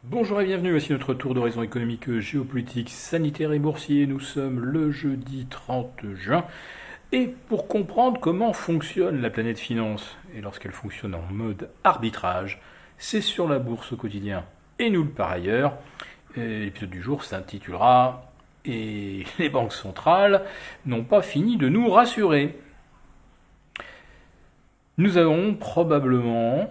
Bonjour et bienvenue, voici notre tour d'horizon économique, géopolitique, sanitaire et boursier. Nous sommes le jeudi 30 juin. Et pour comprendre comment fonctionne la planète finance, et lorsqu'elle fonctionne en mode arbitrage, c'est sur la bourse au quotidien et nulle part ailleurs. L'épisode du jour s'intitulera Et les banques centrales n'ont pas fini de nous rassurer. Nous avons probablement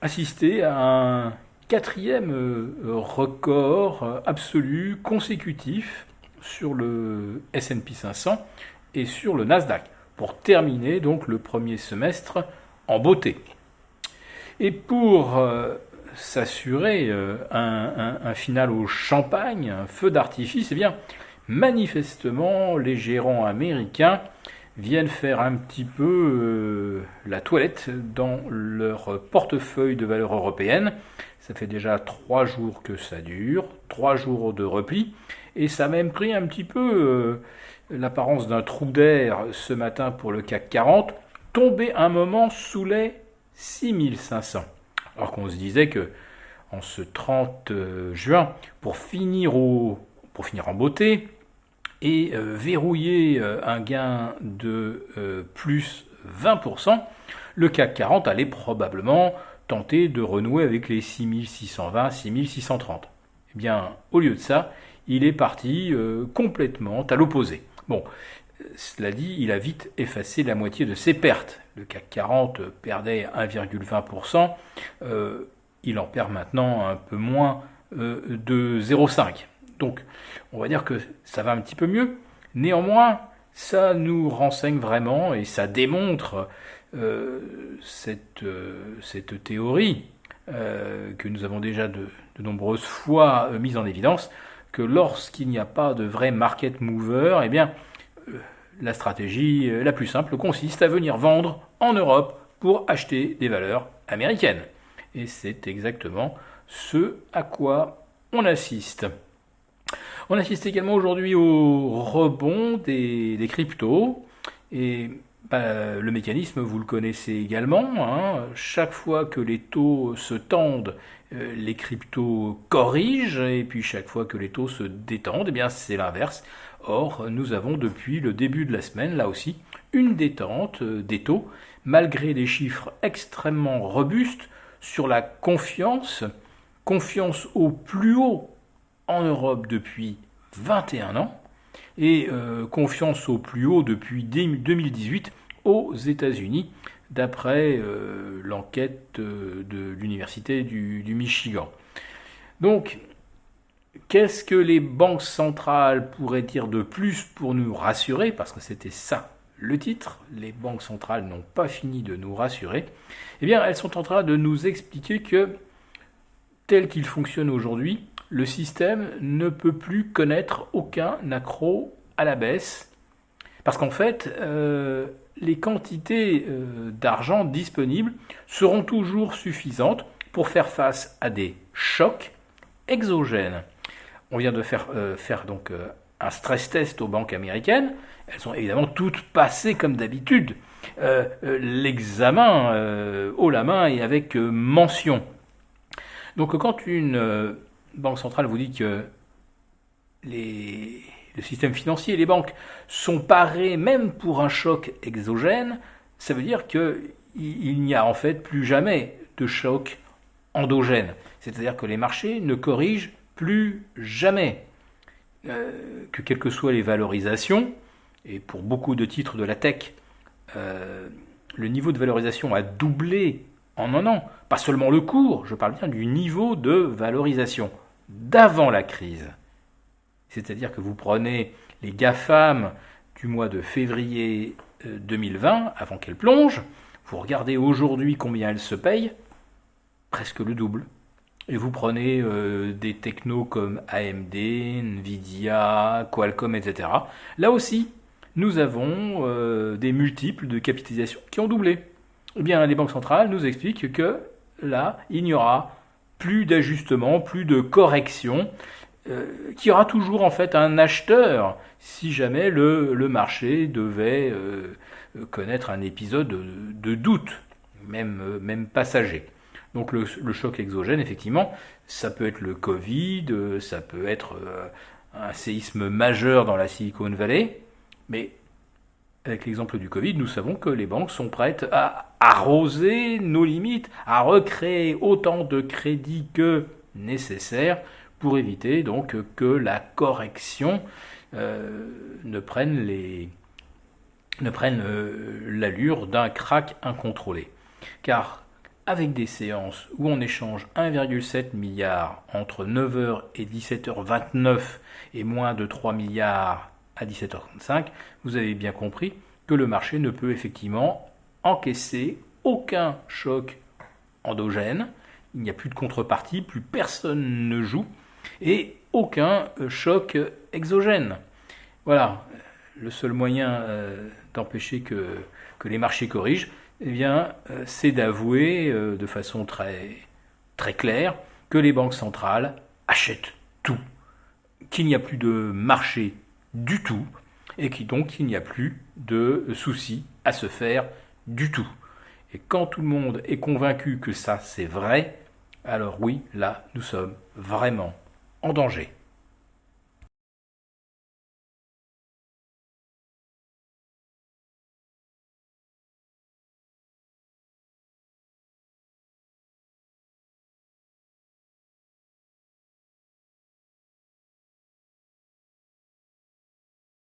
assisté à un quatrième record absolu consécutif sur le S&P 500 et sur le Nasdaq pour terminer donc le premier semestre en beauté. Et pour s'assurer un final au champagne, un feu d'artifice, eh bien manifestement les gérants américains viennent faire un petit peu la toilette dans leur portefeuille de valeurs européennes. Ça fait déjà 3 jours que ça dure, 3 jours de repli, et ça a même pris un petit peu l'apparence d'un trou d'air ce matin pour le CAC 40, tombé un moment sous les 6500. Alors qu'on se disait que en ce 30 juin, pour finir en beauté, et verrouiller un gain de plus 20%, le CAC 40 allait probablement tenter de renouer avec les 6620, 6630. Eh bien, au lieu de ça, il est parti complètement à l'opposé. Bon, cela dit, il a vite effacé la moitié de ses pertes. Le CAC 40 perdait 1,20%, il en perd maintenant un peu moins de 0,5%. Donc, on va dire que ça va un petit peu mieux. Néanmoins, ça nous renseigne vraiment et ça démontre cette théorie que nous avons déjà de nombreuses fois mise en évidence, que lorsqu'il n'y a pas de vrai market mover, eh bien, la stratégie la plus simple consiste à venir vendre en Europe pour acheter des valeurs américaines. Et c'est exactement ce à quoi on assiste. On assiste également aujourd'hui au rebond des cryptos. Et le mécanisme, vous le connaissez également. Chaque fois que les taux se tendent, les cryptos corrigent. Et puis chaque fois que les taux se détendent, eh bien c'est l'inverse. Or, nous avons depuis le début de la semaine, là aussi, une détente des taux, malgré des chiffres extrêmement robustes sur la confiance au plus haut en Europe depuis 21 ans et confiance au plus haut depuis 2018 aux États-Unis, d'après l'enquête de l'Université du Michigan. Donc, qu'est-ce que les banques centrales pourraient dire de plus pour nous rassurer? Parce que c'était ça le titre, les banques centrales n'ont pas fini de nous rassurer. Eh bien, elles sont en train de nous expliquer que, tel qu'il fonctionne aujourd'hui, le système ne peut plus connaître aucun accroc à la baisse, parce qu'en fait, les quantités d'argent disponibles seront toujours suffisantes pour faire face à des chocs exogènes. On vient de faire donc un stress test aux banques américaines. Elles sont évidemment toutes passées comme d'habitude l'examen haut la main et avec mention. Donc quand une banque centrale vous dit que le système financier et les banques sont parés même pour un choc exogène, ça veut dire qu'il n'y a en fait plus jamais de choc endogène. C'est-à-dire que les marchés ne corrigent plus jamais. Que quelles que soient les valorisations, et pour beaucoup de titres de la tech, le niveau de valorisation a doublé en un an. Pas seulement le cours, je parle bien du niveau de valorisation d'avant la crise. C'est-à-dire que vous prenez les GAFAM du mois de février 2020, avant qu'elles plongent, vous regardez aujourd'hui combien elles se payent, presque le double. Et vous prenez des technos comme AMD, Nvidia, Qualcomm, etc. Là aussi, nous avons des multiples de capitalisation qui ont doublé. Eh bien, les banques centrales nous expliquent que là, il n'y aura plus d'ajustement, plus de correction, qu'il y aura toujours en fait un acheteur si jamais le marché devait connaître un épisode de doute, même passager. Donc le choc exogène, effectivement, ça peut être le Covid, ça peut être un séisme majeur dans la Silicon Valley, mais avec l'exemple du Covid, nous savons que les banques sont prêtes à arroser nos limites, à recréer autant de crédits que nécessaire pour éviter donc que la correction ne prenne l'allure d'un krach incontrôlé. Car avec des séances où on échange 1,7 milliard entre 9h et 17h29 et moins de 3 milliards à 17h35, vous avez bien compris que le marché ne peut effectivement encaisser aucun choc endogène, il n'y a plus de contrepartie, plus personne ne joue, et aucun choc exogène. Voilà, le seul moyen d'empêcher que les marchés corrigent, eh bien, c'est d'avouer de façon très, très claire que les banques centrales achètent tout, qu'il n'y a plus de marché du tout, et donc il n'y a plus de soucis à se faire du tout. Et quand tout le monde est convaincu que ça c'est vrai, alors oui, là nous sommes vraiment en danger.